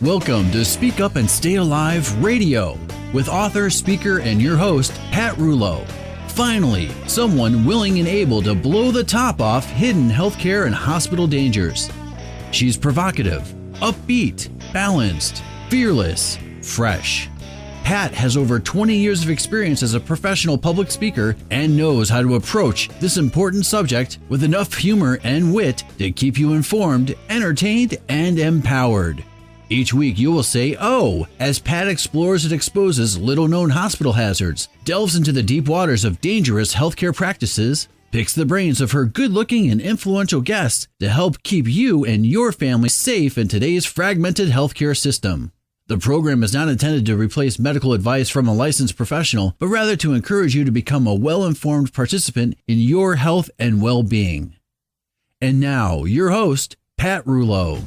Welcome to Speak Up and Stay Alive RadiOh with author, speaker, and your host, Pat Rouleau. Finally, someone willing and able to blow the top off hidden healthcare and hospital dangers. She's provocative, upbeat, balanced, fearless, fresh. Pat has over 20 years of experience as a professional public speaker and knows how to approach this important subject with enough humor and wit to keep you informed, entertained, and empowered. Each week you will say, "Oh," as Pat explores and exposes little-known hospital hazards, delves into the deep waters of dangerous healthcare practices, picks the brains of her good-looking and influential guests to help keep you and your family safe in today's fragmented healthcare system. The program is not intended to replace medical advice from a licensed professional, but rather to encourage you to become a well-informed participant in your health and well-being. And now, your host, Pat Rouleau.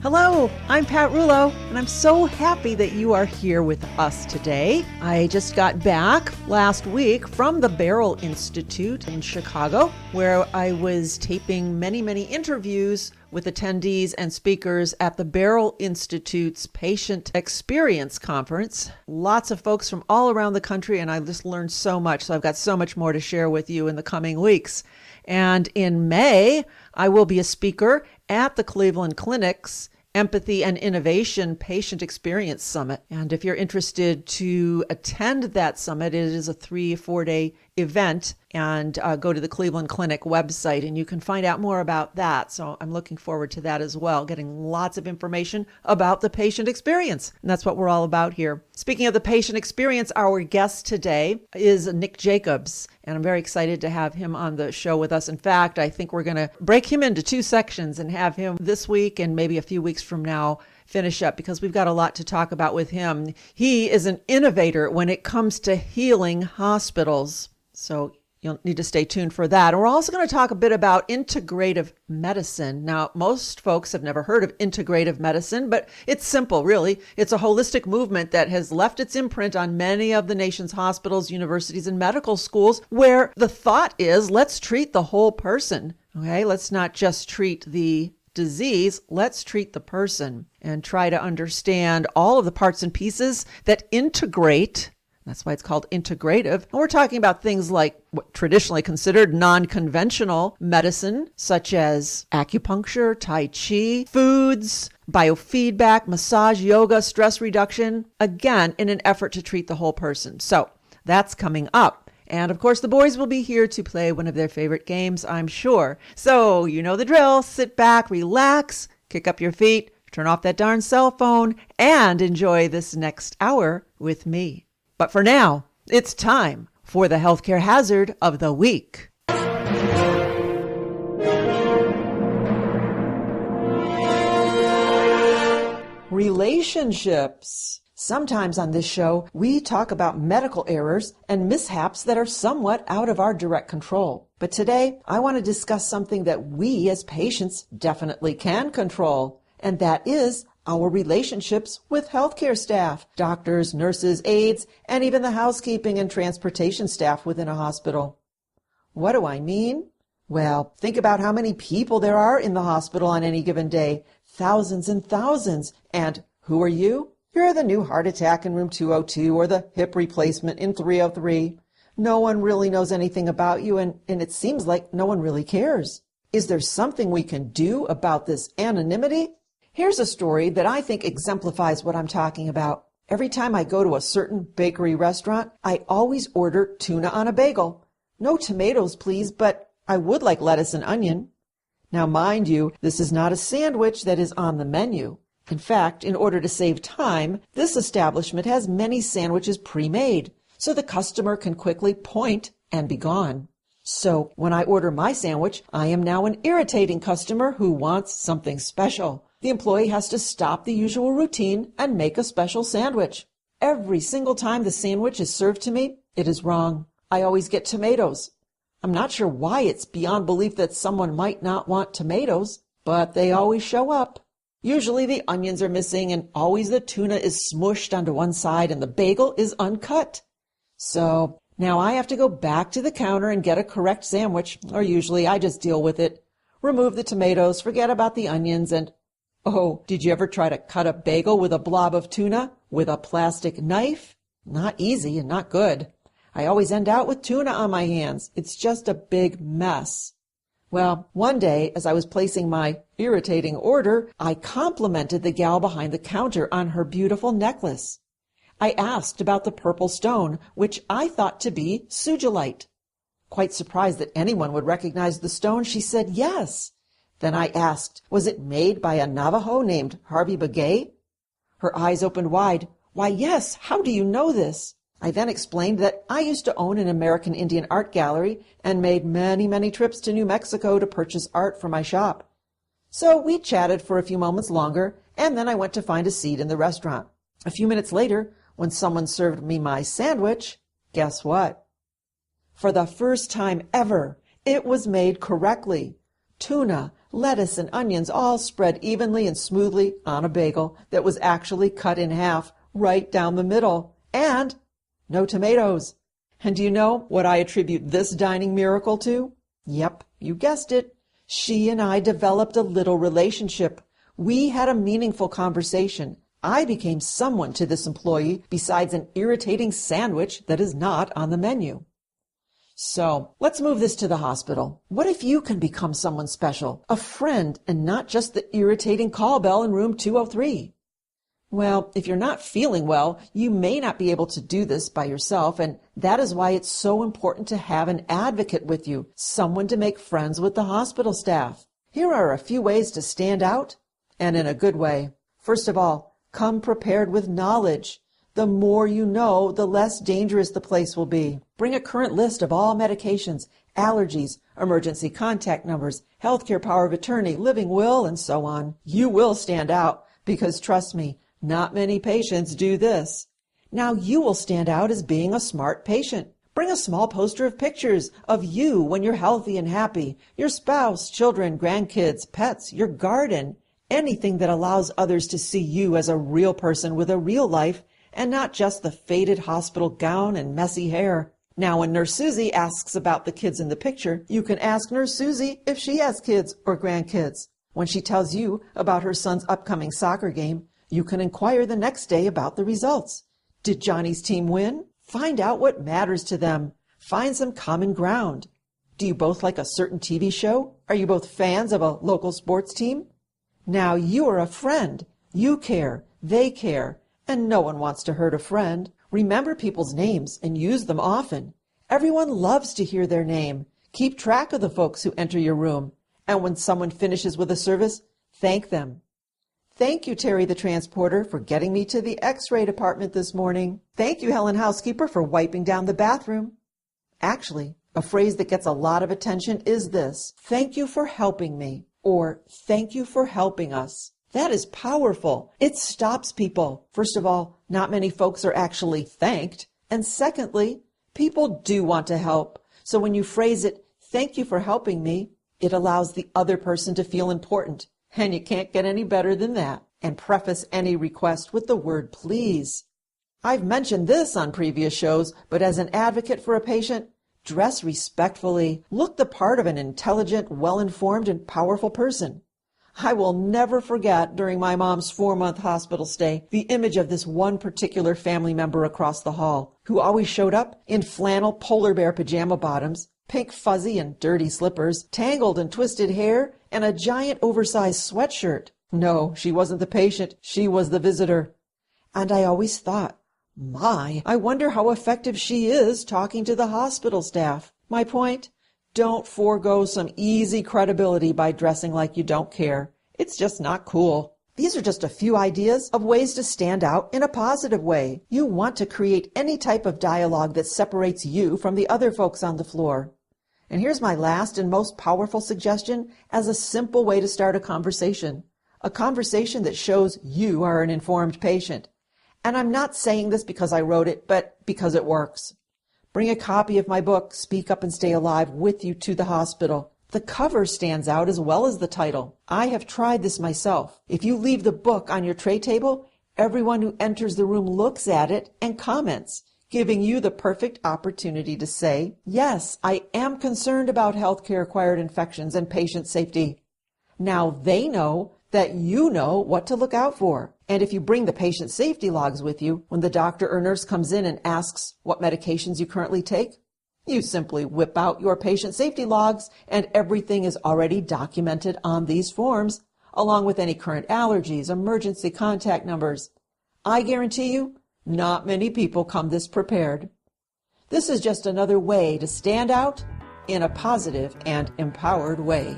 Hello, I'm Pat Rouleau, and I'm so happy that you are here with us today. I just got back last week from the Barrel Institute in Chicago, where I was taping many interviews with attendees and speakers at the Barrel Institute's Patient Experience Conference. Lots of folks from all around the country, and I just learned so much, so I've got so much more to share with you in the coming weeks. And in May, I will be a speaker at the Cleveland Clinic's Empathy and Innovation Patient Experience Summit. And if you're interested to attend that summit, it is a 3-4 day event, and go to the Cleveland Clinic website and you can find out more about that. So I'm looking forward to that as well, getting lots of information about the patient experience. And that's what we're all about here. Speaking of the patient experience, our guest today is Nick Jacobs, and I'm very excited to have him on the show with us. In fact, I think we're going to break him into 2 sections and have him this week and maybe a few weeks from now finish up, because we've got a lot to talk about with him. He is an innovator when it comes to healing hospitals. So you'll need to stay tuned for that. And we're also going to talk a bit about integrative medicine. Now, most folks have never heard of integrative medicine, but it's simple, really. It's a holistic movement that has left its imprint on many of the nation's hospitals, universities, and medical schools, where the thought is, let's treat the whole person. Okay, let's not just treat the disease, let's treat the person and try to understand all of the parts and pieces that integrate. That's why it's called integrative. And we're talking about things like what traditionally considered non-conventional medicine, such as acupuncture, tai chi, foods, biofeedback, massage, yoga, stress reduction, again, in an effort to treat the whole person. So that's coming up. And of course, the boys will be here to play one of their favorite games, I'm sure. So you know the drill. Sit back, relax, kick up your feet, turn off that darn cell phone, and enjoy this next hour with me. But for now, it's time for the healthcare hazard of the week. Relationships. Sometimes on this show, we talk about medical errors and mishaps that are somewhat out of our direct control. But today, I want to discuss something that we as patients definitely can control, and that is our relationships with healthcare staff, doctors, nurses, aides, and even the housekeeping and transportation staff within a hospital. What do I mean? Well, think about how many people there are in the hospital on any given day. Thousands and thousands. And who are you? You're the new heart attack in room 202 or the hip replacement in 303. No one really knows anything about you, and it seems like no one really cares. Is there something we can do about this anonymity? Here's a story that I think exemplifies what I'm talking about. Every time I go to a certain bakery restaurant, I always order tuna on a bagel. No tomatoes, please, but I would like lettuce and onion. Now, mind you, this is not a sandwich that is on the menu. In fact, in order to save time, this establishment has many sandwiches pre-made, so the customer can quickly point and be gone. So when I order my sandwich, I am now an irritating customer who wants something special. The employee has to stop the usual routine and make a special sandwich. Every single time the sandwich is served to me, it is wrong. I always get tomatoes. I'm not sure why it's beyond belief that someone might not want tomatoes, but they always show up. Usually the onions are missing, and always the tuna is smushed onto one side and the bagel is uncut. So Now I have to go back to the counter and get a correct sandwich, or usually I just deal with it. Remove the tomatoes, forget about the onions, and oh, did you ever try to cut a bagel with a blob of tuna with a plastic knife? Not easy and not good. I always end out with tuna on my hands. It's just a big mess. Well, one day, as I was placing my irritating order, I complimented the gal behind the counter on her beautiful necklace. I asked about the purple stone, which I thought to be sugilite. Quite surprised that anyone would recognize the stone, she said yes. Then I asked, was it made by a Navajo named Harvey Begay? Her eyes opened wide. Why, yes, how do you know this? I then explained that I used to own an American Indian art gallery and made many trips to New Mexico to purchase art for my shop. So we chatted for a few moments longer, and then I went to find a seat in the restaurant. A few minutes later, when someone served me my sandwich, guess what? For the first time ever, it was made correctly. Tuna, lettuce, and onions all spread evenly and smoothly on a bagel that was actually cut in half right down the middle. And no tomatoes. And do you know what I attribute this dining miracle to? Yep, you guessed it. She and I developed a little relationship. We had a meaningful conversation. I became someone to this employee besides an irritating sandwich that is not on the menu. So let's move this to the hospital. What if you can become someone special, a friend, and not just the irritating call bell in room 203? Well, if you're not feeling well, you may not be able to do this by yourself, and that is why it's so important to have an advocate with you, someone to make friends with the hospital staff. Here are a few ways to stand out, and in a good way. First of all, come prepared with knowledge. The more you know, the less dangerous the place will be. Bring a current list of all medications, allergies, emergency contact numbers, healthcare power of attorney, living will, and so on. You will stand out, because trust me, not many patients do this. Now you will stand out as being a smart patient. Bring a small poster of pictures of you when you're healthy and happy, your spouse, children, grandkids, pets, your garden, anything that allows others to see you as a real person with a real life and not just the faded hospital gown and messy hair. Now, when Nurse Susie asks about the kids in the picture, you can ask Nurse Susie if she has kids or grandkids. When she tells you about her son's upcoming soccer game, you can inquire the next day about the results. Did Johnny's team win? Find out what matters to them. Find some common ground. Do you both like a certain TV show? Are you both fans of a local sports team? Now you are a friend. You care. They care. And no one wants to hurt a friend. Remember people's names and use them often. Everyone loves to hear their name. Keep track of the folks who enter your room. And when someone finishes with a service, thank them. Thank you, Terry the transporter, for getting me to the X-ray department this morning. Thank you, Helen housekeeper, for wiping down the bathroom. Actually, a phrase that gets a lot of attention is this: thank you for helping me, or thank you for helping us. That is powerful. It stops people. First of all, not many folks are actually thanked. And secondly, people do want to help. So when you phrase it, thank you for helping me, it allows the other person to feel important. And you can't get any better than that. And preface any request with the word please. I've mentioned this on previous shows, but as an advocate for a patient, dress respectfully. Look the part of an intelligent, well-informed, and powerful person. I will never forget, during my mom's 4-month hospital stay, the image of this one particular family member across the hall, who always showed up in flannel polar bear pajama bottoms, pink fuzzy and dirty slippers, tangled and twisted hair, and a giant oversized sweatshirt. No, she wasn't the patient. She was the visitor. And I always thought, my, I wonder how effective she is talking to the hospital staff. My point? Don't forego some easy credibility by dressing like you don't care. It's just not cool. These are just a few ideas of ways to stand out in a positive way. You want to create any type of dialogue that separates you from the other folks on the floor. And here's my last and most powerful suggestion as a simple way to start a conversation that shows you are an informed patient. And I'm not saying this because I wrote it, but because it works. Bring a copy of my book, Speak Up and Stay Alive, with you to the hospital. The cover stands out as well as the title. I have tried this myself. If you leave the book on your tray table, everyone who enters the room looks at it and comments. giving you the perfect opportunity to say, yes, I am concerned about healthcare-acquired infections and patient safety. Now they know that you know what to look out for. And if you bring the patient safety logs with you, when the doctor or nurse comes in and asks what medications you currently take, you simply whip out your patient safety logs and everything is already documented on these forms, along with any current allergies, emergency contact numbers. I guarantee you, not many people come this prepared. This is just another way to stand out in a positive and empowered way.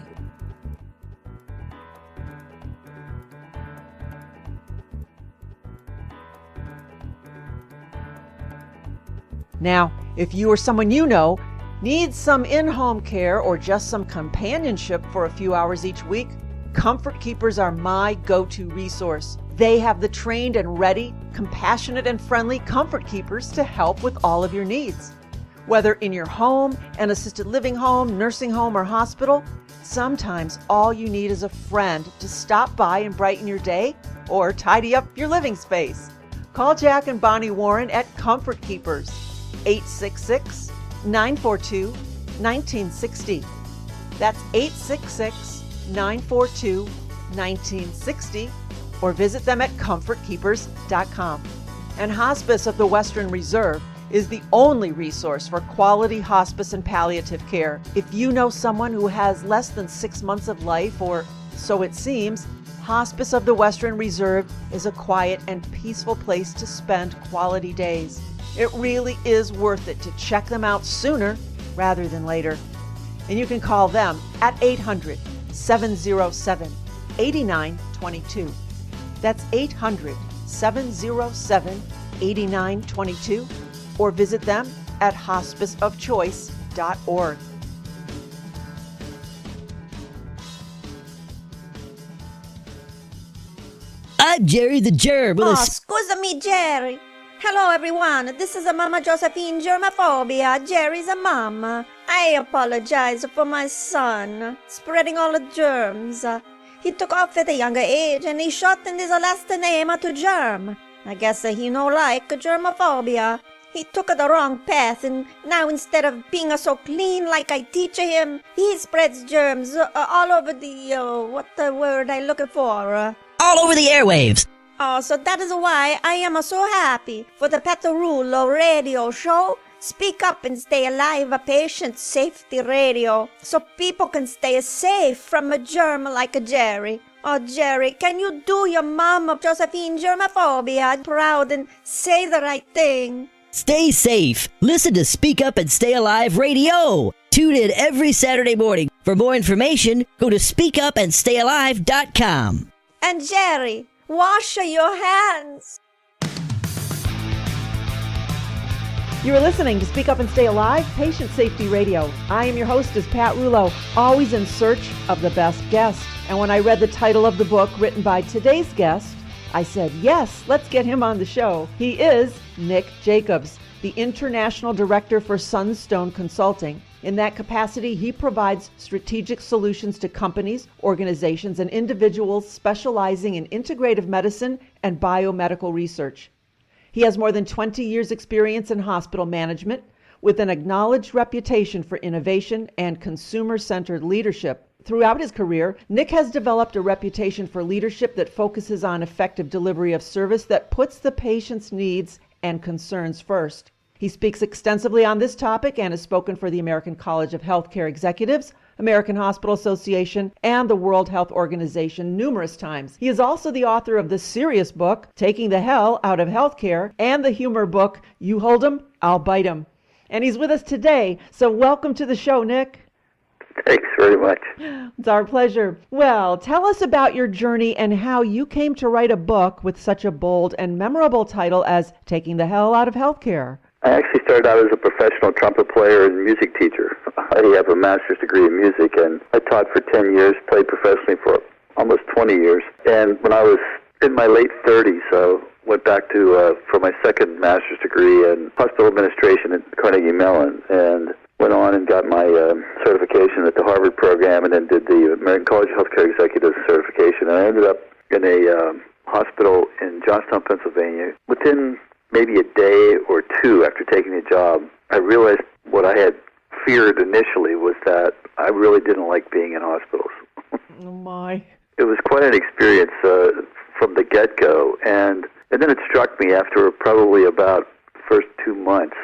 Now, if you or someone you know needs some in-home care or just some companionship for a few hours each week, Comfort Keepers are my go-to resource. They have the trained and ready, compassionate and friendly Comfort Keepers to help with all of your needs. Whether in your home, an assisted living home, nursing home, or hospital, sometimes all you need is a friend to stop by and brighten your day or tidy up your living space. Call Jack and Bonnie Warren at Comfort Keepers, 866-942-1960. That's 866-942-1960, or visit them at comfortkeepers.com. And Hospice of the Western Reserve is the only resource for quality hospice and palliative care. If you know someone who has less than 6 months of life, or so it seems, Hospice of the Western Reserve is a quiet and peaceful place to spend quality days. It really is worth it to check them out sooner rather than later. And you can call them at 800-707-8922. That's 800-707-8922, or visit them at hospiceofchoice.org. I'm Jerry the Germ. Scusa me, Jerry. Hello, everyone. This is a Mama Josephine Germophobia. Jerry's a mama. I apologize for my son spreading all the germs. He took off at a younger age and he shortened his last name to Germ. I guess he no like germophobia. He took the wrong path, and now instead of being so clean like I teach him, he spreads germs all over the, what the word I looking for? All over the airwaves. Oh, so that is why I am so happy for the Patarulo radio show. Speak Up and Stay Alive, a patient safety radio, so people can stay safe from a germ like Jerry. Oh, Jerry, can you do your Mama Josephine Germophobia proud and say the right thing? Stay safe. Listen to Speak Up and Stay Alive Radio. Tune in every Saturday morning. For more information, go to speakupandstayalive.com. And Jerry, wash your hands. You are listening to Speak Up and Stay Alive, Patient Safety Radio. I am your hostess, Pat Rouleau, always in search of the best guest. And when I read the title of the book written by today's guest, I said, yes, let's get him on the show. He is Nick Jacobs, the International Director for Sunstone Consulting. In that capacity, he provides strategic solutions to companies, organizations, and individuals specializing in integrative medicine and biomedical research. He has more than 20 years' experience in hospital management, with an acknowledged reputation for innovation and consumer-centered leadership. Throughout his career, Nick has developed a reputation for leadership that focuses on effective delivery of service that puts the patient's needs and concerns first. He speaks extensively on this topic and has spoken for the American College of Healthcare Executives, American Hospital Association, and the World Health Organization numerous times. He is also the author of the serious book, Taking the Hell Out of Healthcare, and the humor book, You Hold 'Em, I'll Bite 'Em. And he's with us today, so welcome to the show, Nick. Thanks very much. It's our pleasure. Well, tell us about your journey and how you came to write a book with such a bold and memorable title as Taking the Hell Out of Healthcare. I actually started out as a professional trumpet player and music teacher. I have a master's degree in music, and I taught for 10 years, played professionally for almost 20 years. And when I was in my late 30s, I went back to for my second master's degree in hospital administration at Carnegie Mellon, and went on and got my certification at the Harvard program, and then did the American College of Healthcare Executives certification. And I ended up in a hospital in Johnstown, Pennsylvania. Within maybe a day or two after taking the job, I realized what I had feared initially was that I really didn't like being in hospitals. Oh, my. It was quite an experience from the get-go, and then it struck me after probably about the first 2 months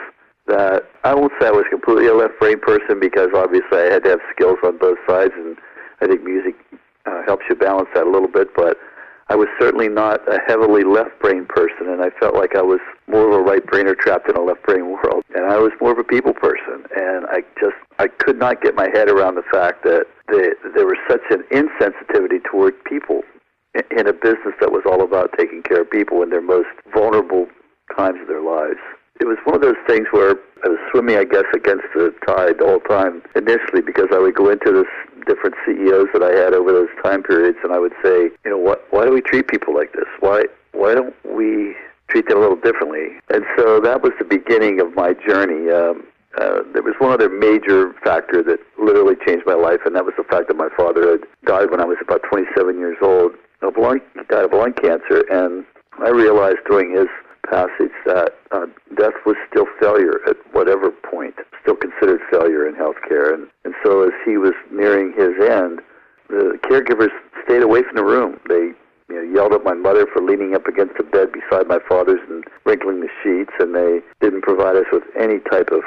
that I won't say I was completely a left-brain person, because obviously I had to have skills on both sides, and I think music helps you balance that a little bit, but I was certainly not a heavily left-brain person, and I felt like I was more of a right-brainer trapped in a left-brain world, and I was more of a people person, and I could not get my head around the fact that there was such an insensitivity toward people in a business that was all about taking care of people in their most vulnerable times of their lives. It was one of those things where I was swimming, I guess, against the tide the whole time initially, because I would go into this different CEOs that I had over those time periods, and I would say, why do we treat people like this? Why don't we treat them a little differently? And so that was the beginning of my journey. There was one other major factor that literally changed my life, and that was the fact that my father had died when I was about 27 years old. He died of lung cancer, and I realized during his passage that death was still failure at whatever point, still considered failure in healthcare. And so as he was nearing his end, the caregivers stayed away from the room. They yelled at my mother for leaning up against the bed beside my father's and wrinkling the sheets, and they didn't provide us with any type of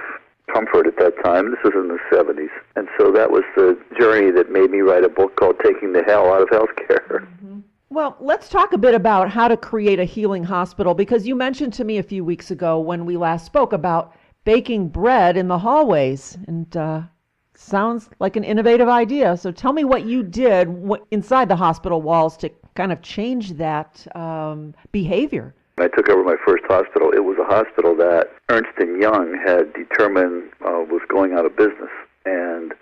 comfort at that time. This was in the 70s. And so that was the journey that made me write a book called Taking the Hell Out of Healthcare. Mm-hmm. Well, let's talk a bit about how to create a healing hospital, because you mentioned to me a few weeks ago when we last spoke about baking bread in the hallways, and sounds like an innovative idea. So tell me what you did inside the hospital walls to kind of change that behavior. When I took over my first hospital, it was a hospital that Ernst & Young had determined was going out of business, and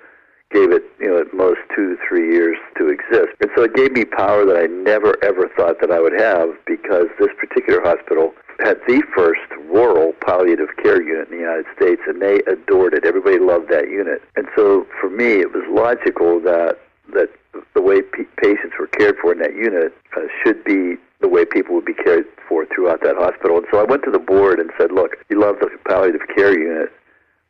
gave it, at most 2 to 3 years to exist. And so it gave me power that I never, ever thought that I would have, because this particular hospital had the first rural palliative care unit in the United States, and they adored it. Everybody loved that unit. And so for me, it was logical that the way patients were cared for in that unit should be the way people would be cared for throughout that hospital. And so I went to the board and said, look, you love the palliative care unit.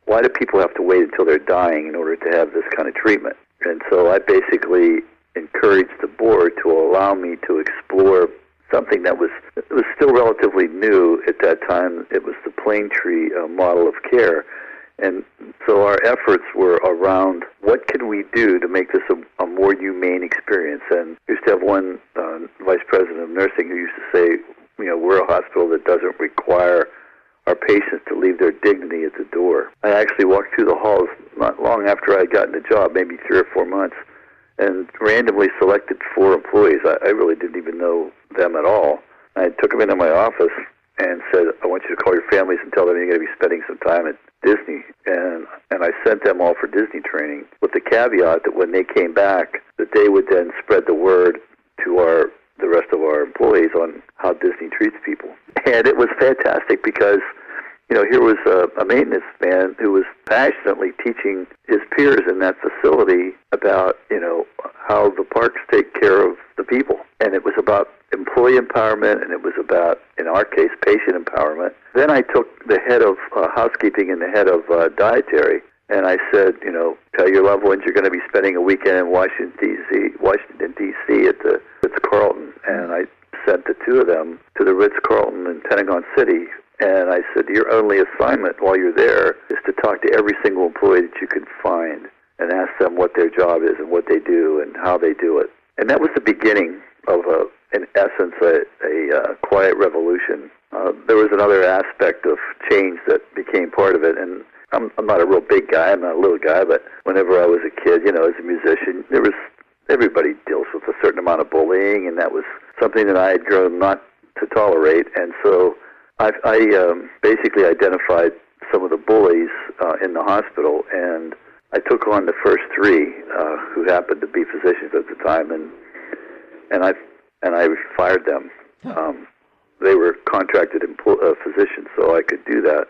Why do people have to wait until they're dying in order to have this kind of treatment? And so I basically encouraged the board to allow me to explore something that was still relatively new at that time. It was the plane tree model of care. And so our efforts were around what can we do to make this a more humane experience. And we used to have one vice president of nursing who used to say, we're a hospital that doesn't require our patients to leave their dignity at the door. I actually walked through the halls not long after I had gotten the job, maybe 3 or 4 months, and randomly selected 4 employees. I really didn't even know them at all. I took them into my office and said, I want you to call your families and tell them you're going to be spending some time at Disney. And I sent them all for Disney training, with the caveat that when they came back, that they would then spread the word to the rest of our employees on how Disney treats people. And it was fantastic, because here was a maintenance man who was passionately teaching his peers in that facility about, how the parks take care of the people. And it was about employee empowerment, and it was about, in our case, patient empowerment. Then I took the head of housekeeping and the head of dietary, and I said, tell your loved ones you're going to be spending a weekend in Washington, D.C. at the Ritz-Carlton. And I sent the 2 of them to the Ritz-Carlton in Pentagon City. And I said, your only assignment while you're there is to talk to every single employee that you can find and ask them what their job is and what they do and how they do it. And that was the beginning of, in essence, a quiet revolution. There was another aspect of change that became part of it. And I'm not a real big guy, I'm not a little guy, but whenever I was a kid, as a musician, everybody deals with a certain amount of bullying, and that was something that I had grown not to tolerate. And so I basically identified some of the bullies in the hospital, and I took on the first 3 who happened to be physicians at the time, and I fired them. They were contracted physicians, so I could do that.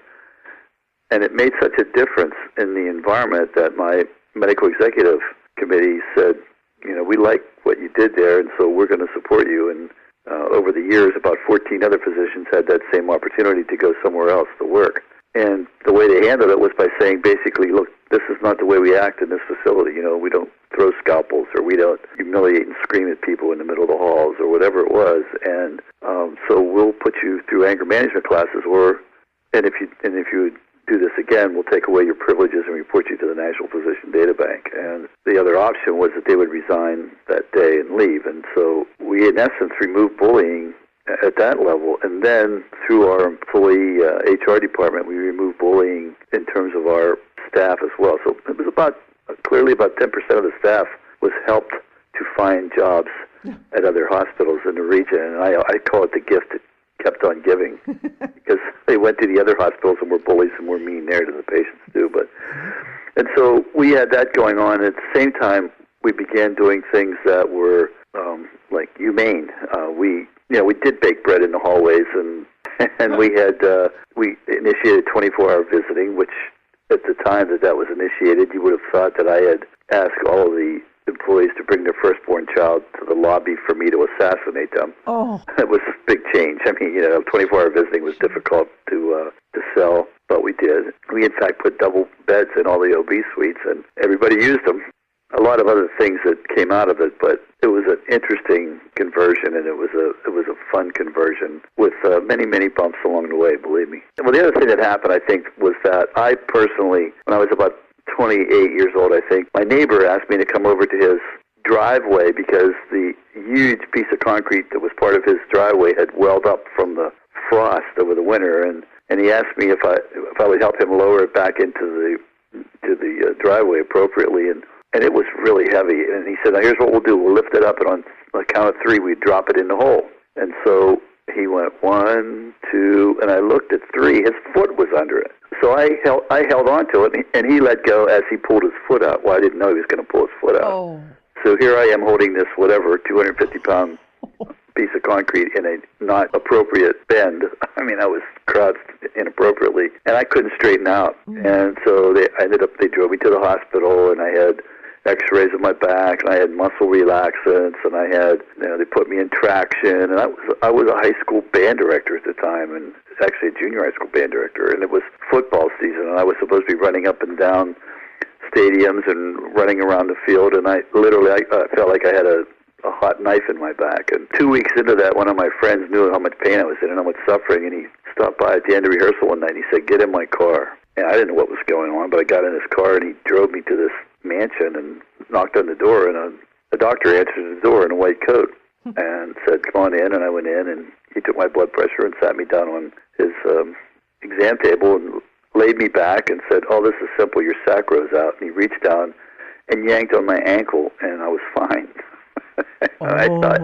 And it made such a difference in the environment that my medical executive committee said, we like what you did there, and so we're going to support you. And over the years, about 14 other physicians had that same opportunity to go somewhere else to work. And the way they handled it was by saying, basically, look, this is not the way we act in this facility. We don't throw scalpels, or we don't humiliate and scream at people in the middle of the halls, or whatever it was. And so we'll put you through anger management classes, and if you do this again, we'll take away your privileges and report you to the National Physician Data Bank. And the other option was that they would resign that day and leave. And so we, in essence, removed bullying at that level. And then through our employee HR department, we removed bullying in terms of our staff as well. So it was clearly about 10% of the staff was helped to find jobs at other hospitals in the region. And I call it the gift that kept on giving, because they went to the other hospitals and were bullies and were mean there to the patients too. And so we had that going on. At the same time, we began doing things that were like humane. We did bake bread in the hallways, and we initiated 24-hour visiting, which at the time that was initiated, you would have thought that I had asked all of the employees to bring their firstborn child to the lobby for me to assassinate them. Oh. That was a big change. I mean, 24-hour visiting was difficult to sell, but we did. We, in fact, put double beds in all the OB suites, and everybody used them. A lot of other things that came out of it, but it was an interesting conversion, and it was a fun conversion with many, many bumps along the way, believe me. Well, the other thing that happened, I think, was that I personally, when I was about 28 years old, I think, my neighbor asked me to come over to his driveway because the huge piece of concrete that was part of his driveway had welled up from the frost over the winter, and he asked me if I would help him lower it back into the driveway appropriately, and it was really heavy. And he said, now here's what we'll do. We'll lift it up, and on the count of 3, we drop it in the hole. And so he went 1, 2, and I looked at 3. His foot was under it. So I held on to it, and he let go as he pulled his foot out. Well, I didn't know he was going to pull his foot out. Oh. So here I am holding this 250-pound piece of concrete in a not appropriate bend. I mean, I was crouched inappropriately, and I couldn't straighten out. And so they drove me to the hospital, and I had X-rays of my back, and I had muscle relaxants, and I had, they put me in traction, and I was a high school band director at the time, and actually a junior high school band director, and it was football season, and I was supposed to be running up and down stadiums and running around the field, and I felt like I had a hot knife in my back. And 2 weeks into that, one of my friends knew how much pain I was in and how much suffering, and he stopped by at the end of rehearsal one night, and he said, get in my car. And I didn't know what was going on, but I got in his car, and he drove me to this mansion and knocked on the door, and a doctor answered the door in a white coat and said, come on in, and I went in, and he took my blood pressure and sat me down on his exam table and laid me back and said, oh, this is simple, your sacro's out. And he reached down and yanked on my ankle, and I was fine. And I thought,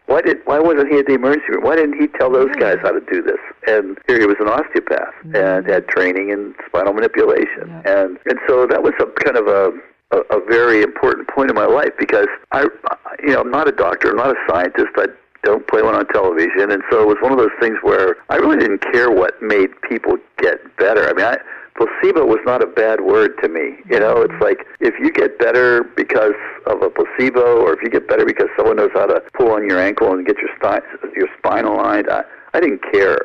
why wasn't he at the emergency room? Why didn't he tell those guys how to do this? And here he was an osteopath and had training in spinal manipulation. And so that was a kind of a very important point in my life, because I'm not a doctor, I'm not a scientist, I don't play one on television, and so it was one of those things where I really didn't care what made people get better. I mean, placebo was not a bad word to me. It's like, if you get better because of a placebo, or if you get better because someone knows how to pull on your ankle and get your spine aligned, I didn't care.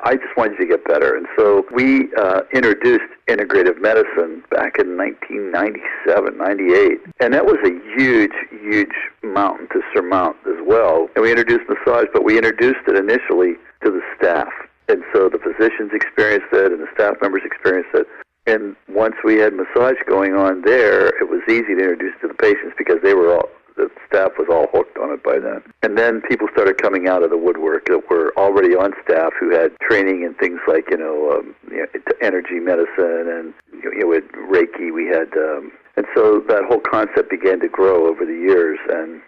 I just wanted you to get better. And so we introduced integrative medicine back in 1997, 98. And that was a huge, huge mountain to surmount as well. And we introduced massage, but we introduced it initially to the staff. And so the physicians experienced it, and the staff members experienced it. And once we had massage going on there, it was easy to introduce to the patients, because the staff was all hooked on it by then. And then people started coming out of the woodwork that were already on staff, who had training in things like, energy medicine, and with Reiki we had, and so that whole concept began to grow over the years, and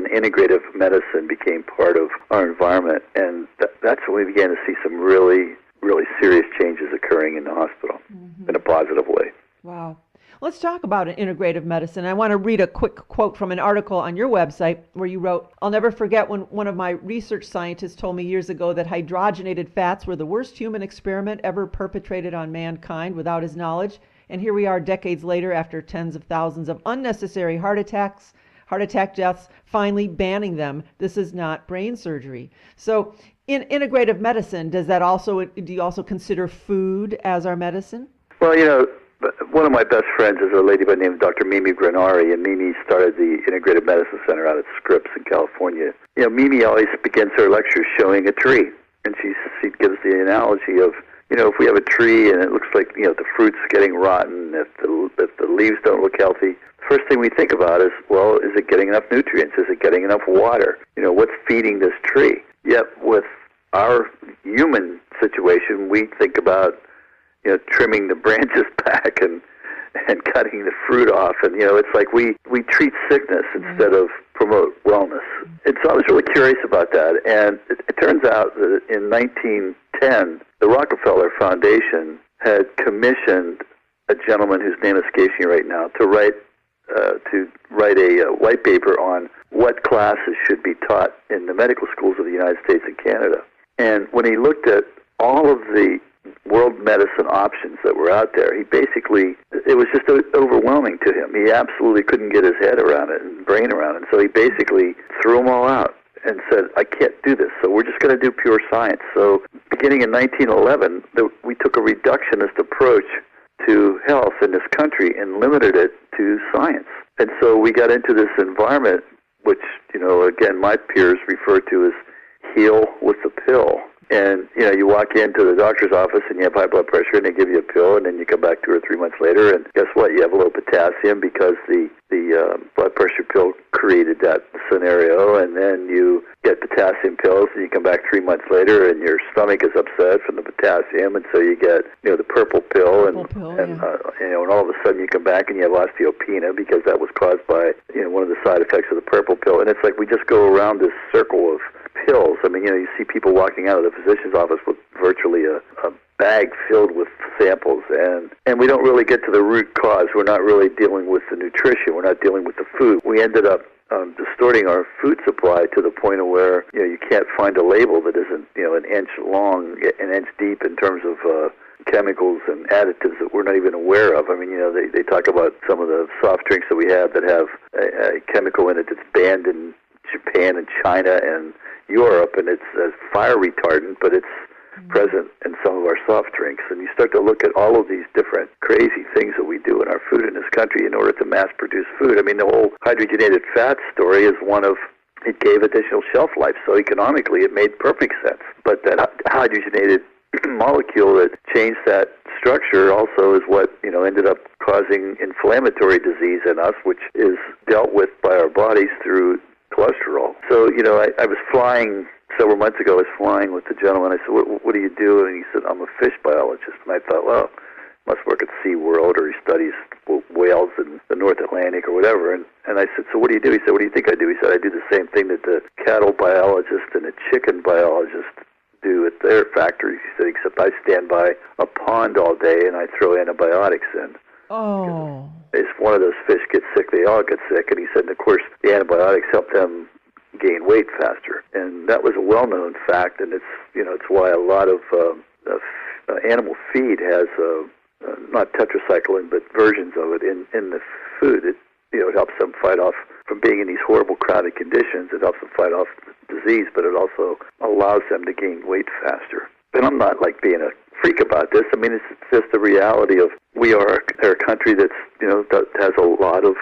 integrative medicine became part of our environment, and that's when we began to see some really, really serious changes occurring in the hospital in a positive way. Wow. Let's talk about integrative medicine. I want to read a quick quote from an article on your website where you wrote, I'll never forget when one of my research scientists told me years ago that hydrogenated fats were the worst human experiment ever perpetrated on mankind without his knowledge. And here we are decades later, after tens of thousands of unnecessary heart attacks, heart attack deaths, finally banning them. This is not brain surgery. So in integrative medicine, do you also consider food as our medicine? Well, one of my best friends is a lady by the name of Dr. Mimi Granari, and Mimi started the Integrative Medicine Center out at Scripps in California. Mimi always begins her lectures showing a tree, and she gives the analogy of, if we have a tree and it looks like, the fruit's getting rotten, if the leaves don't look healthy, the first thing we think about is, well, is it getting enough nutrients? Is it getting enough water? What's feeding this tree? Yet with our human situation, we think about, trimming the branches back and cutting the fruit off. And, it's like we treat sickness instead of promote wellness. And so I was really curious about that. And it turns out that in 1910, the Rockefeller Foundation had commissioned a gentleman whose name escapes me right now to write a white paper on what classes should be taught in the medical schools of the United States and Canada. And when he looked at all of the world medicine options that were out there, it was just overwhelming to him. He absolutely couldn't get his head around it and brain around it. So he basically threw them all out and said, I can't do this, so we're just going to do pure science. So beginning in 1911, we took a reductionist approach to health in this country and limited it to science. And so we got into this environment, which, again, my peers refer to as heal with the pill. And, you walk into the doctor's office and you have high blood pressure and they give you a pill, and then you come back 2 or 3 months later and guess what? You have low potassium because the blood pressure pill created that scenario, and then you get potassium pills and you come back 3 months later and your stomach is upset from the potassium, and so you get, the purple pill, and all of a sudden you come back and you have osteopenia because that was caused by, one of the side effects of the purple pill. And it's like we just go around this circle of pills. I mean, you see people walking out of the physician's office with virtually a bag filled with samples, and we don't really get to the root cause. We're not really dealing with the nutrition. We're not dealing with the food. We ended up distorting our food supply to the point of where, you can't find a label that isn't, an inch long, an inch deep in terms of chemicals and additives that we're not even aware of. I mean, they talk about some of the soft drinks that we have that have a chemical in it that's banned in Japan and China and Europe, and it's a fire retardant, but it's present in some of our soft drinks. And you start to look at all of these different crazy things that we do in our food in this country in order to mass produce food. I mean, the whole hydrogenated fat story is one of, it gave additional shelf life, so economically it made perfect sense. But that hydrogenated molecule that changed that structure also is what, ended up causing inflammatory disease in us, which is dealt with by our bodies through cholesterol. So, I was flying several months ago. I was flying with the gentleman. I said, what do you do? And he said, I'm a fish biologist. And I thought, well, must work at SeaWorld, or he studies whales in the North Atlantic or whatever. And I said, so what do you do? He said, what do you think I do? He said, I do the same thing that the cattle biologist and the chicken biologist do at their factories. He said, except I stand by a pond all day and I throw antibiotics in. Oh. If one of those fish gets sick, they all get sick. And he said, and of course, the antibiotics help them gain weight faster. And that was a well-known fact, and it's why a lot of animal feed has not tetracycline, but versions of it in the food. It helps them fight off from being in these horrible crowded conditions. It helps them fight off disease, but it also allows them to gain weight faster. And I'm not like being a freak about this. I mean, it's just the reality of we are a country that's that has a lot of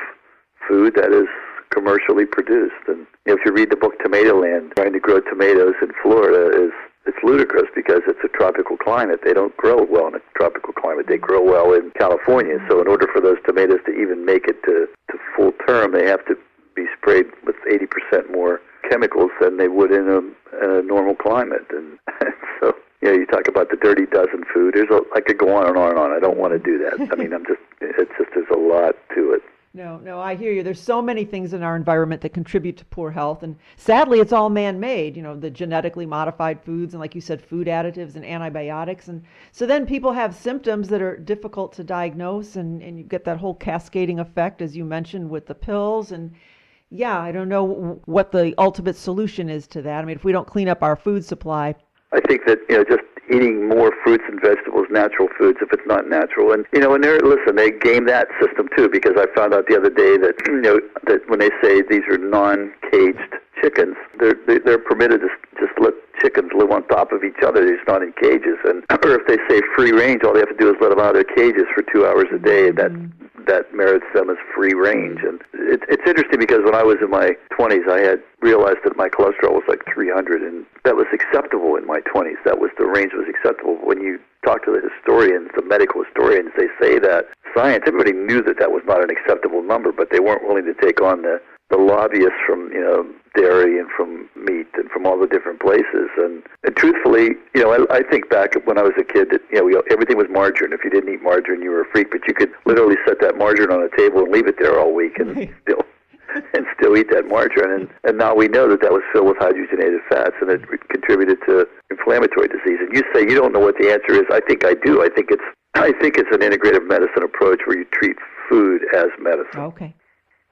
food that is commercially produced. And if you read the book Tomatoland, trying to grow tomatoes in Florida it's ludicrous because it's a tropical climate. They don't grow well in a tropical climate. They grow well in California. So in order for those tomatoes to even make it to full term, they have to be sprayed with 80% more chemicals than they would in a normal climate. And so, you talk about the dirty dozen food. I could go on and on and on. I don't want to do that. I mean, there's a lot to it. No, I hear you. There's so many things in our environment that contribute to poor health, and sadly, it's all man-made, the genetically modified foods, and like you said, food additives and antibiotics. And so then people have symptoms that are difficult to diagnose, and you get that whole cascading effect, as you mentioned, with the pills. And yeah, I don't know what the ultimate solution is to that. I mean, if we don't clean up our food supply. I think that, just eating more fruits and vegetables, natural foods, if it's not natural. And, and they game that system too, because I found out the other day that, that when they say these are non-caged chickens, they're permitted to just let chickens live on top of each other. They're just not in cages. And or if they say free range, all they have to do is let them out of their cages for 2 hours a day. That merits them as free range. And it's interesting because when I was in my 20s, I had realized that my cholesterol was like 300, and that was acceptable in my 20s. The range was acceptable. When you talk to the historians, the medical historians, they say that science, everybody knew that was not an acceptable number, but they weren't willing to take on the lobbyists from, dairy and from meat and from all the different places. And truthfully, I think back when I was a kid that, everything was margarine. If you didn't eat margarine, you were a freak, but you could literally set that margarine on a table and leave it there all week and still eat that margarine. And now we know that was filled with hydrogenated fats, and it contributed to inflammatory disease. And you say you don't know what the answer is. I think I do. I think it's an integrative medicine approach where you treat food as medicine. Okay.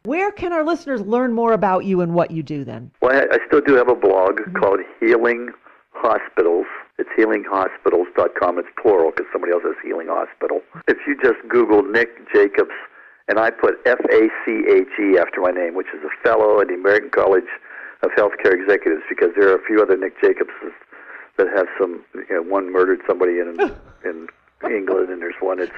Where can our listeners learn more about you and what you do then? Well, I still do have a blog called Healing Hospitals. It's healinghospitals.com. It's plural because somebody else has Healing Hospital. If you just Google Nick Jacobs, and I put FACHE after my name, which is a fellow at the American College of Healthcare Executives, because there are a few other Nick Jacobs that have some, one murdered somebody in England, and there's one, it's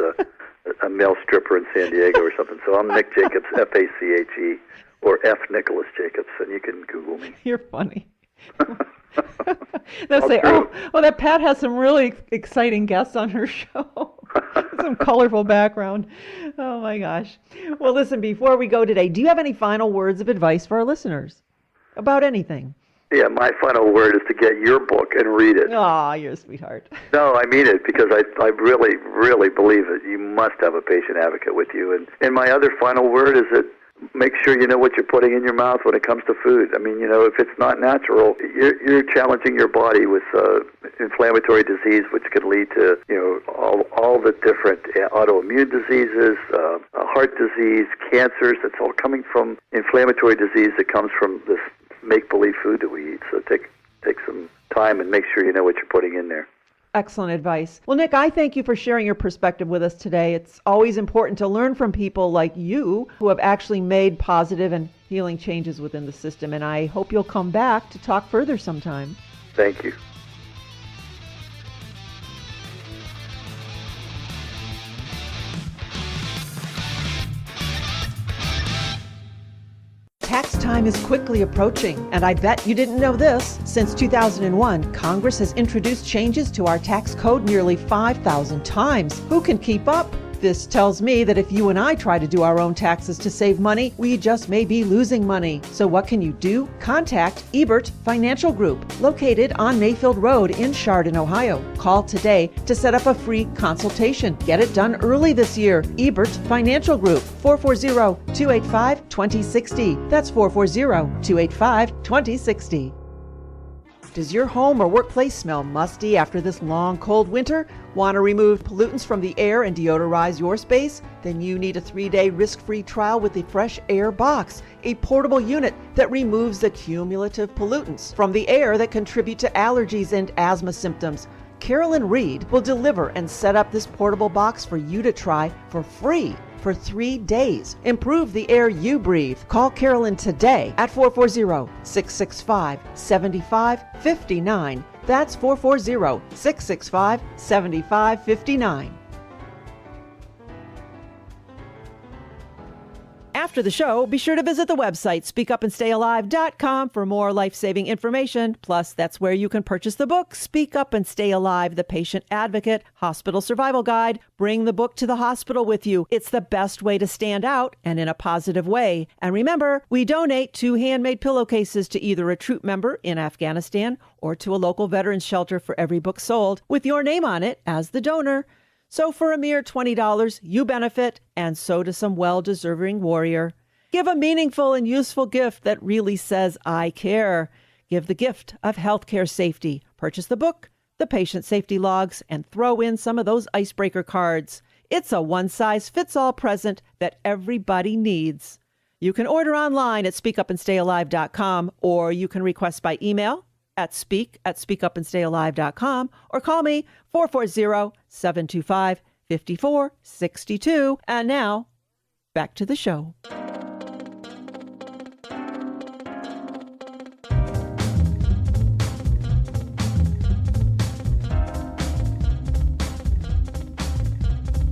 a male stripper in San Diego or something. So I'm Nick Jacobs, FACHE, or F. Nicholas Jacobs, and you can Google me. You're funny. They'll say, that Pat has some really exciting guests on her show. Some colorful background. Oh, my gosh. Well, listen, before we go today, do you have any final words of advice for our listeners about anything? Yeah, my final word is to get your book and read it. Aw, you're a sweetheart. No, I mean it, because I really, really believe that you must have a patient advocate with you. And my other final word is that make sure you know what you're putting in your mouth when it comes to food. I mean, if it's not natural, you're challenging your body with inflammatory disease, which could lead to, all the different autoimmune diseases, heart disease, cancers. That's all coming from inflammatory disease that comes from this make-believe food that we eat. So take some time and make sure you know what you're putting in there. Excellent advice. Well, Nick, I thank you for sharing your perspective with us today. It's always important to learn from people like you who have actually made positive and healing changes within the system, and I hope you'll come back to talk further sometime. Thank you. Tax time is quickly approaching, and I bet you didn't know this. Since 2001, Congress has introduced changes to our tax code nearly 5,000 times. Who can keep up? This tells me that if you and I try to do our own taxes to save money, we just may be losing money. So what can you do? Contact Ebert Financial Group, located on Mayfield Road in Chardon, Ohio. Call today to set up a free consultation. Get it done early this year. Ebert Financial Group, 440-285-2060. That's 440-285-2060. Does your home or workplace smell musty after this long, cold winter? Want to remove pollutants from the air and deodorize your space? Then you need a 3-day risk-free trial with the Fresh Air Box, a portable unit that removes the cumulative pollutants from the air that contribute to allergies and asthma symptoms. Carolyn Reed will deliver and set up this portable box for you to try for free for 3 days. Improve the air you breathe. Call Carolyn today at 440-665-7559. That's 440-665-7559. After the show, be sure to visit the website speakupandstayalive.com for more life-saving information. Plus, that's where you can purchase the book, Speak Up and Stay Alive, The Patient Advocate Hospital Survival Guide. Bring the book to the hospital with you. It's the best way to stand out, and in a positive way. And remember, we donate 2 handmade pillowcases to either a troop member in Afghanistan or to a local veterans shelter for every book sold, with your name on it as the donor. So for a mere $20, you benefit, and so does some well-deserving warrior. Give a meaningful and useful gift that really says, I care. Give the gift of healthcare safety. Purchase the book, the patient safety logs, and throw in some of those icebreaker cards. It's a one-size-fits-all present that everybody needs. You can order online at speakupandstayalive.com, or you can request by email at speakupandstayalive.com or call me 440-725-5462. And now, back to the show.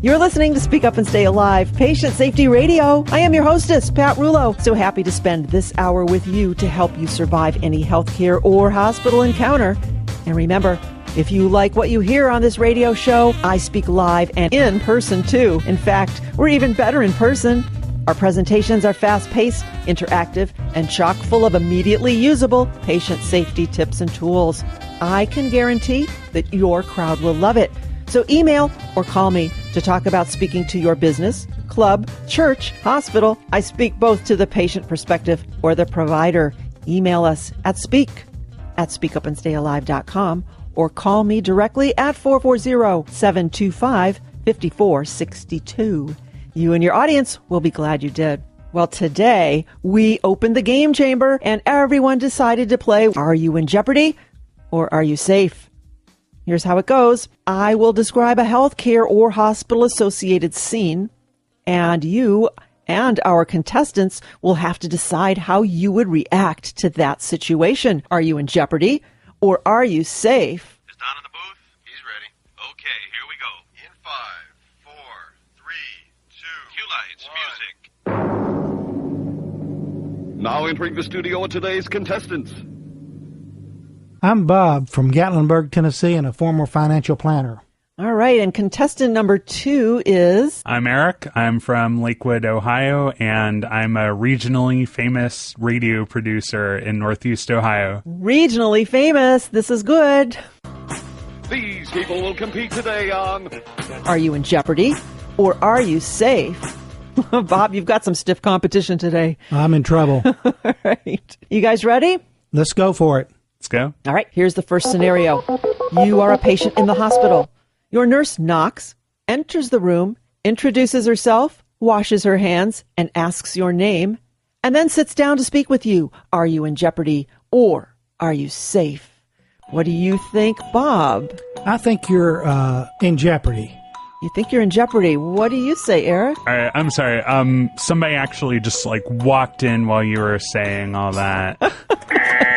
You're listening to Speak Up and Stay Alive, Patient Safety Radio. I am your hostess, Pat Rulo. So happy to spend this hour with you to help you survive any healthcare or hospital encounter. And remember, if you like what you hear on this radio show, I speak live and in person too. In fact, we're even better in person. Our presentations are fast-paced, interactive, and chock full of immediately usable patient safety tips and tools. I can guarantee that your crowd will love it. So email or call me to talk about speaking to your business, club, church, hospital. I speak both to the patient perspective or the provider. Email us at speakupandstayalive.com or call me directly at 440-725-5462. You and your audience will be glad you did. Well, today we opened the game chamber and everyone decided to play Are You in Jeopardy or Are You Safe? Here's how it goes. I will describe a healthcare or hospital-associated scene, and you and our contestants will have to decide how you would react to that situation. Are you in jeopardy, or are you safe? Is Don in the booth? He's ready. Okay, here we go. In 5, 4, 3, 2, cue lights, music. Now entering the studio are today's contestants. I'm Bob from Gatlinburg, Tennessee, and a former financial planner. All right, and contestant number 2 is... I'm Eric. I'm from Lakewood, Ohio, and I'm a regionally famous radio producer in Northeast Ohio. Regionally famous. This is good. These people will compete today on Are You in Jeopardy, or are you safe? Bob, you've got some stiff competition today. I'm in trouble. All right. You guys ready? Let's go for it. Let's go. All right, here's the first scenario. You are a patient in the hospital. Your nurse knocks, enters the room, introduces herself, washes her hands, and asks your name, and then sits down to speak with you. Are you in jeopardy, or are you safe? What do you think, Bob? I think you're in jeopardy. You think you're in jeopardy. What do you say, Eric? All right, I'm sorry. Somebody actually just walked in while you were saying all that.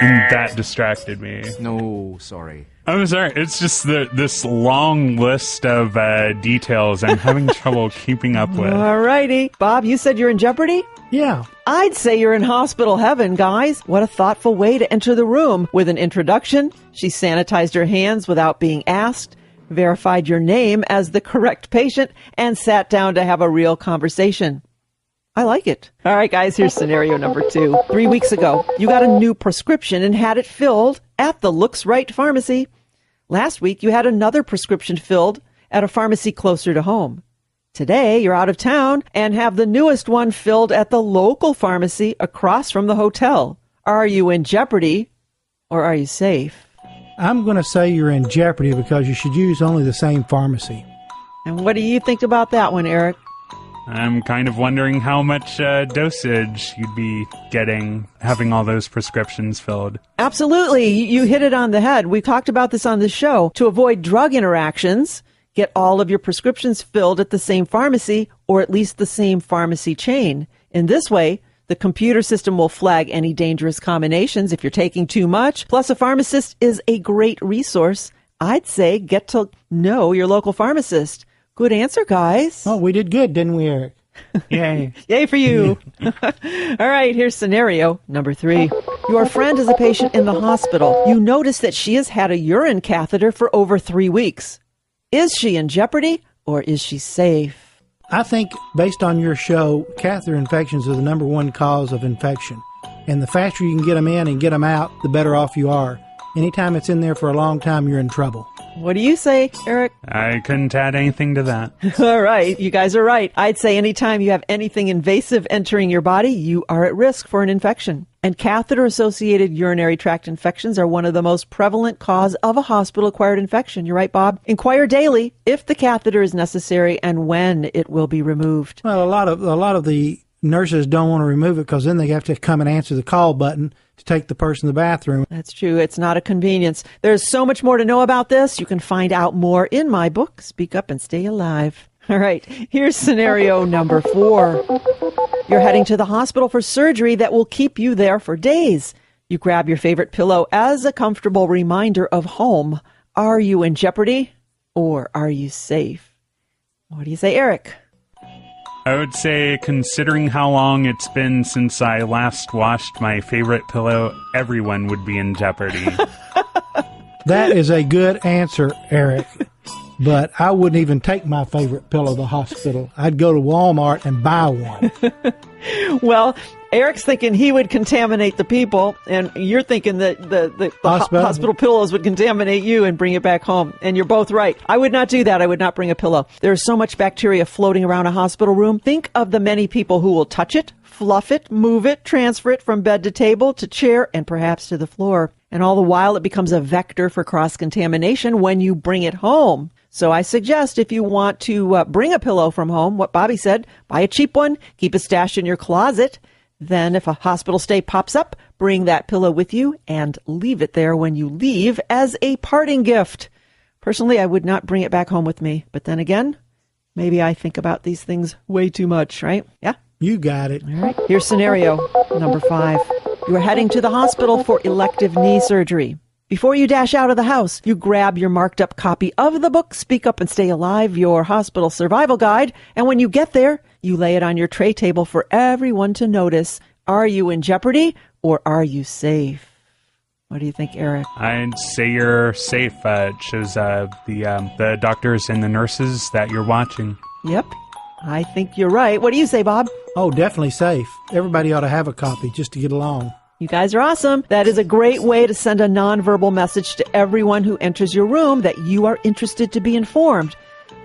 And that distracted me. No, sorry. I'm sorry. It's just this long list of details I'm having trouble keeping up with. All righty. Bob, you said you're in jeopardy? Yeah. I'd say you're in hospital heaven, guys. What a thoughtful way to enter the room. With an introduction, she sanitized her hands without being asked, verified your name as the correct patient, and sat down to have a real conversation. I like it. All right, guys, here's scenario number 2. 3 weeks ago, you got a new prescription and had it filled at the Looks Right pharmacy. Last week, you had another prescription filled at a pharmacy closer to home. Today, you're out of town and have the newest one filled at the local pharmacy across from the hotel. Are you in jeopardy, or are you safe? I'm going to say you're in jeopardy because you should use only the same pharmacy. And what do you think about that one, Eric? I'm kind of wondering how much dosage you'd be getting having all those prescriptions filled. Absolutely. You hit it on the head. We talked about this on the show. To avoid drug interactions, get all of your prescriptions filled at the same pharmacy or at least the same pharmacy chain. In this way, the computer system will flag any dangerous combinations if you're taking too much. Plus, a pharmacist is a great resource. I'd say get to know your local pharmacist. Good answer, guys. Oh, we did good, didn't we, Eric? Yay. Yay for you. All right, here's scenario number 3. Your friend is a patient in the hospital. You notice that she has had a urine catheter for over 3 weeks. Is she in jeopardy or is she safe? I think, based on your show, catheter infections are the number one cause of infection. And the faster you can get them in and get them out, the better off you are. Anytime it's in there for a long time, you're in trouble. What do you say, Eric? I couldn't add anything to that. All right, you guys are right. I'd say anytime you have anything invasive entering your body, you are at risk for an infection. And catheter-associated urinary tract infections are one of the most prevalent cause of a hospital-acquired infection. You're right, Bob. Inquire daily if the catheter is necessary and when it will be removed. Well, a lot of the nurses don't want to remove it because then they have to come and answer the call button to take the person to the bathroom. That's true. It's not a convenience. There's so much more to know about this. You can find out more in my book, Speak Up and Stay Alive. All right, here's scenario number 4. You're heading to the hospital for surgery that will keep you there for days. You grab your favorite pillow as a comfortable reminder of home. Are you in jeopardy or are you safe? What do you say, Eric? I would say, considering how long it's been since I last washed my favorite pillow, everyone would be in jeopardy. That is a good answer, Eric. But I wouldn't even take my favorite pillow to the hospital. I'd go to Walmart and buy one. Well, Eric's thinking he would contaminate the people, and you're thinking that the hospital pillows would contaminate you and bring it back home. And you're both right. I would not do that. I would not bring a pillow. There's so much bacteria floating around a hospital room. Think of the many people who will touch it, fluff it, move it, transfer it from bed to table to chair, and perhaps to the floor. And all the while, it becomes a vector for cross-contamination when you bring it home. So I suggest if you want to bring a pillow from home, what Bobby said, buy a cheap one, keep it stashed in your closet. Then if a hospital stay pops up, bring that pillow with you and leave it there when you leave as a parting gift. Personally, I would not bring it back home with me. But then again, maybe I think about these things way too much, right? Yeah? You got it. All right. Here's scenario number 5. You are heading to the hospital for elective knee surgery. Before you dash out of the house, you grab your marked up copy of the book, Speak Up and Stay Alive, your hospital survival guide. And when you get there, you lay it on your tray table for everyone to notice. Are you in jeopardy or are you safe? What do you think, Eric? I'd say you're safe. It shows the doctors and the nurses that you're watching. Yep, I think you're right. What do you say, Bob? Oh, definitely safe. Everybody ought to have a copy just to get along. You guys are awesome. That is a great way to send a nonverbal message to everyone who enters your room that you are interested to be informed.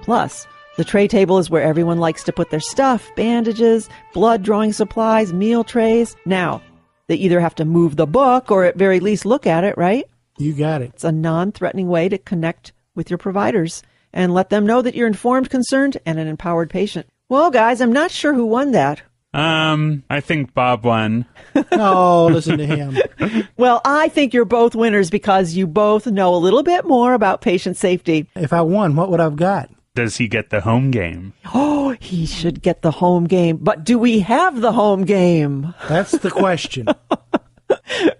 Plus, the tray table is where everyone likes to put their stuff, bandages, blood drawing supplies, meal trays. Now, they either have to move the book or at very least look at it, right? You got it. It's a non-threatening way to connect with your providers and let them know that you're informed, concerned, and an empowered patient. Well, guys, I'm not sure who won that. I think Bob won. Oh, listen to him. Well, I think you're both winners because you both know a little bit more about patient safety. If I won, what would I've got? Does he get the home game? Oh, he should get the home game. But do we have the home game? That's the question.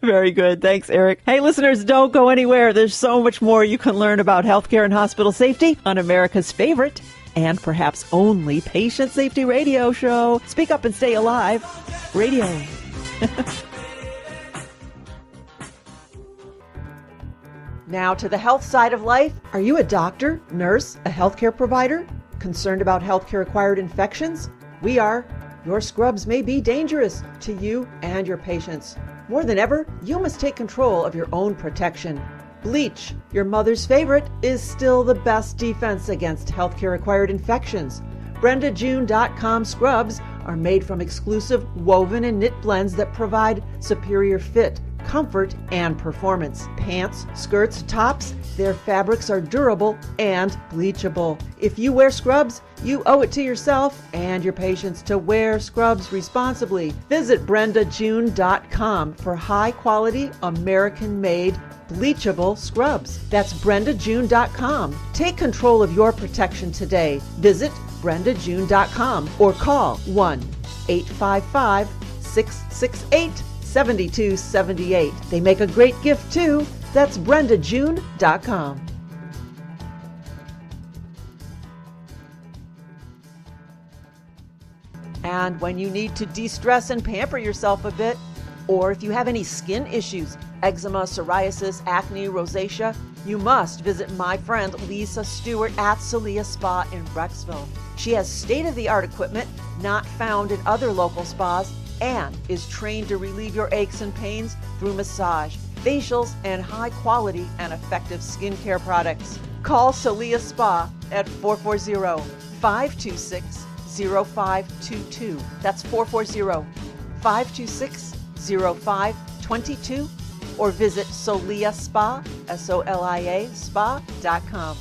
Very good. Thanks, Eric. Hey, listeners, don't go anywhere. There's so much more you can learn about healthcare and hospital safety on America's favorite and perhaps only patient safety radio show, Speak Up and Stay Alive, RadiOh. Now to the health side of life. Are you a doctor, nurse, a healthcare provider? Concerned about healthcare-acquired infections? We are. Your scrubs may be dangerous to you and your patients. More than ever, you must take control of your own protection. Bleach, your mother's favorite, is still the best defense against healthcare-acquired infections. BrendaJune.com scrubs are made from exclusive woven and knit blends that provide superior fit, comfort, and performance. Pants, skirts, tops, their fabrics are durable and bleachable. If you wear scrubs, you owe it to yourself and your patients to wear scrubs responsibly. Visit BrendaJune.com for high-quality, American-made, bleachable scrubs. That's BrendaJune.com. Take control of your protection today. Visit BrendaJune.com or call 1-855-668-7278. They make a great gift too. That's BrendaJune.com. And when you need to de-stress and pamper yourself a bit, or if you have any skin issues, eczema, psoriasis, acne, rosacea, you must visit my friend Lisa Stewart at Celia Spa in Brecksville. She has state-of-the-art equipment not found in other local spas and is trained to relieve your aches and pains through massage, facials, and high-quality and effective skincare products. Call Celia Spa at 440-526-0522. That's 440-526-0522. Or visit Solia Spa, SOLIA spa.com.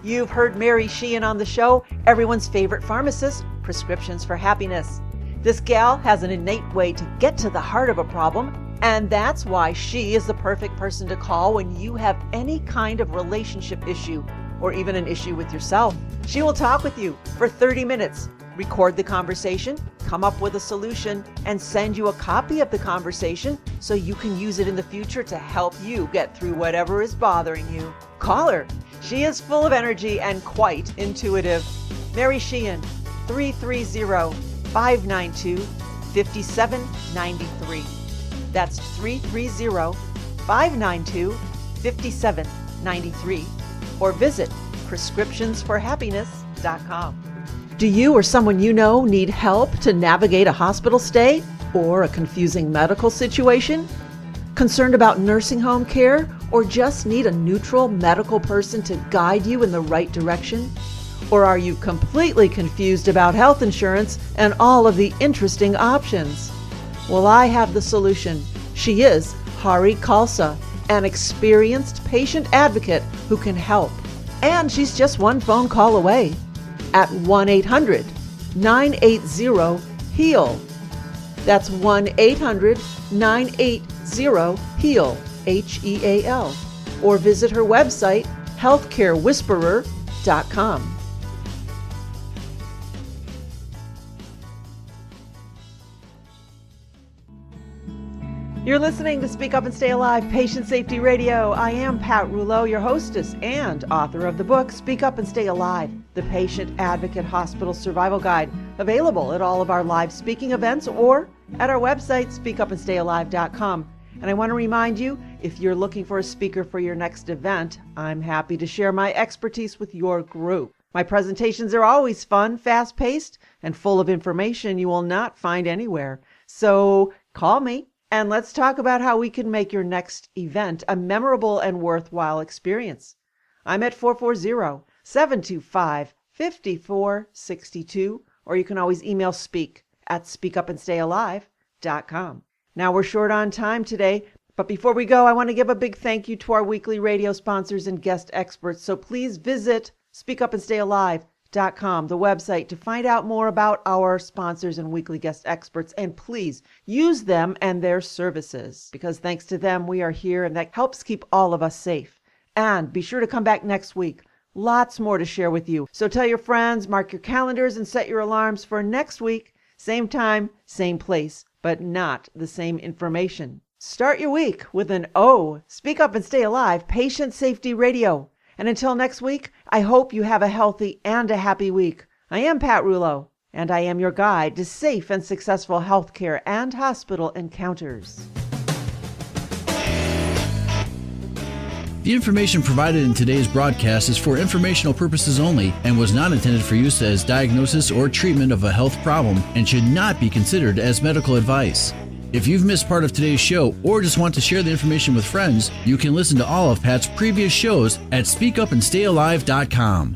You've heard Mary Sheehan on the show, everyone's favorite pharmacist, Prescriptions for Happiness. This gal has an innate way to get to the heart of a problem, and that's why she is the perfect person to call when you have any kind of relationship issue or even an issue with yourself. She will talk with you for 30 minutes, record the conversation, come up with a solution, and send you a copy of the conversation so you can use it in the future to help you get through whatever is bothering you. Call her. She is full of energy and quite intuitive. Mary Sheehan, 330-592-5793. That's 330-592-5793. Or visit prescriptionsforhappiness.com. Do you or someone you know need help to navigate a hospital stay or a confusing medical situation? Concerned about nursing home care or just need a neutral medical person to guide you in the right direction? Or are you completely confused about health insurance and all of the interesting options? Well, I have the solution. She is Hari Khalsa, an experienced patient advocate who can help. And she's just one phone call away at 1-800-980-HEAL. That's 1-800-980-HEAL, HEAL. Or visit her website, healthcarewhisperer.com. You're listening to Speak Up and Stay Alive, Patient Safety Radio. I am Pat Rouleau, your hostess and author of the book, Speak Up and Stay Alive, the Patient Advocate Hospital Survival Guide, available at all of our live speaking events or at our website, speakupandstayalive.com. And I want to remind you, if you're looking for a speaker for your next event, I'm happy to share my expertise with your group. My presentations are always fun, fast-paced, and full of information you will not find anywhere. So call me. And let's talk about how we can make your next event a memorable and worthwhile experience. I'm at 440-725-5462, or you can always email speak at speakupandstayalive.com. Now we're short on time today, but before we go, I want to give a big thank you to our weekly radio sponsors and guest experts. So please visit speakupandstayalive.com, the website, to find out more about our sponsors and weekly guest experts. And please use them and their services, because thanks to them, we are here, and that helps keep all of us safe. And be sure to come back next week. Lots more to share with you. So tell your friends, mark your calendars, and set your alarms for next week. Same time, same place, but not the same information. Start your week with an O. Speak Up and Stay Alive, Patient Safety Radio. And until next week, I hope you have a healthy and a happy week. I am Pat Rouleau, and I am your guide to safe and successful healthcare and hospital encounters. The information provided in today's broadcast is for informational purposes only and was not intended for use as diagnosis or treatment of a health problem and should not be considered as medical advice. If you've missed part of today's show or just want to share the information with friends, you can listen to all of Pat's previous shows at speakupandstayalive.com.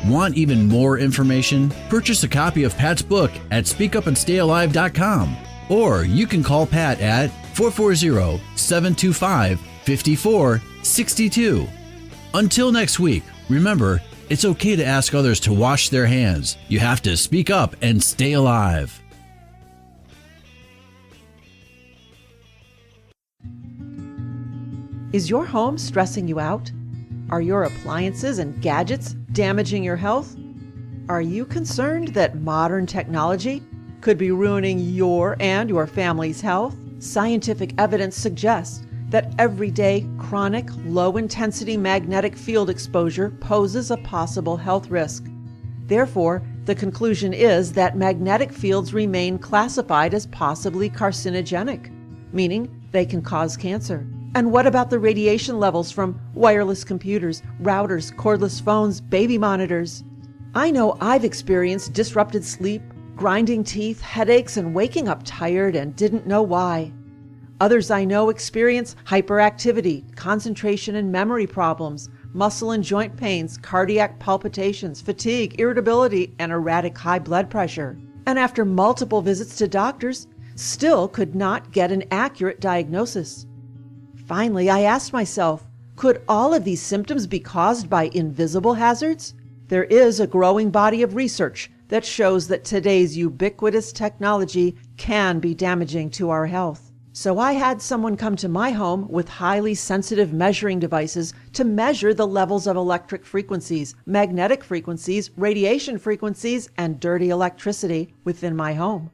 Want even more information? Purchase a copy of Pat's book at speakupandstayalive.com. Or you can call Pat at 440-725-5462. Until next week, remember, it's okay to ask others to wash their hands. You have to speak up and stay alive. Is your home stressing you out? Are your appliances and gadgets damaging your health? Are you concerned that modern technology could be ruining your and your family's health? Scientific evidence suggests that everyday chronic low-intensity magnetic field exposure poses a possible health risk. Therefore, the conclusion is that magnetic fields remain classified as possibly carcinogenic, meaning they can cause cancer. And what about the radiation levels from wireless computers, routers, cordless phones, baby monitors? I know I've experienced disrupted sleep, grinding teeth, headaches, and waking up tired and didn't know why. Others I know experience hyperactivity, concentration and memory problems, muscle and joint pains, cardiac palpitations, fatigue, irritability, and erratic high blood pressure. And after multiple visits to doctors, still could not get an accurate diagnosis. Finally, I asked myself, Could all of these symptoms be caused by invisible hazards? There is a growing body of research that shows that today's ubiquitous technology can be damaging to our health. So I had someone come to my home with highly sensitive measuring devices to measure the levels of electric frequencies, magnetic frequencies, radiation frequencies, and dirty electricity within my home.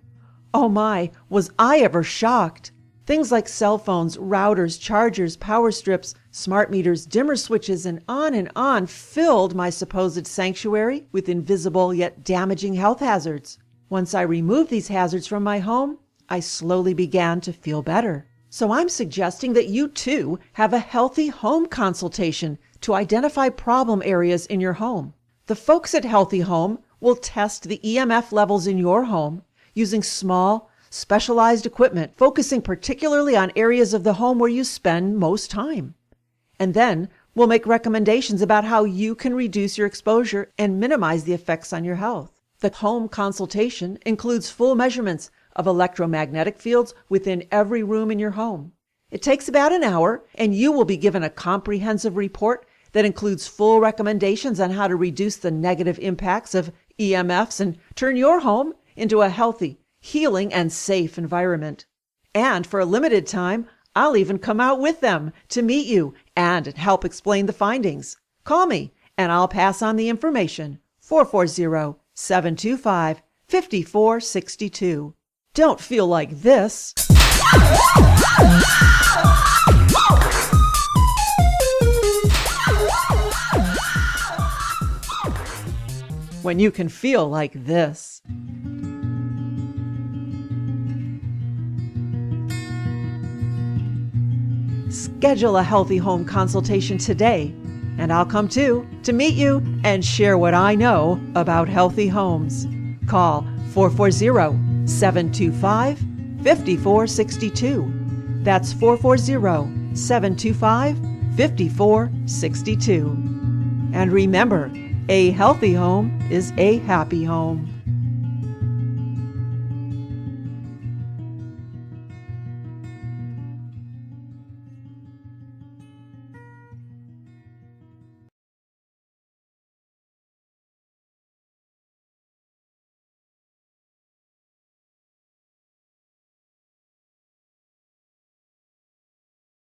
Oh my, was I ever shocked! Things like cell phones, routers, chargers, power strips, smart meters, dimmer switches, and on filled my supposed sanctuary with invisible yet damaging health hazards. Once I removed these hazards from my home, I slowly began to feel better. So I'm suggesting that you too have a healthy home consultation to identify problem areas in your home. The folks at Healthy Home will test the EMF levels in your home using small, specialized equipment, focusing particularly on areas of the home where you spend most time. And then we'll make recommendations about how you can reduce your exposure and minimize the effects on your health. The home consultation includes full measurements of electromagnetic fields within every room in your home. It takes about an hour, and you will be given a comprehensive report that includes full recommendations on how to reduce the negative impacts of EMFs and turn your home into a healthy, healing, and safe environment. And for a limited time, I'll even come out with them to meet you and help explain the findings. Call me, and I'll pass on the information. 440-725-5462. Don't feel like this. When you can feel like this. Schedule a Healthy Home consultation today, and I'll come too to meet you and share what I know about healthy homes. Call 440-725-5462. That's 440-725-5462. And remember, a healthy home is a happy home.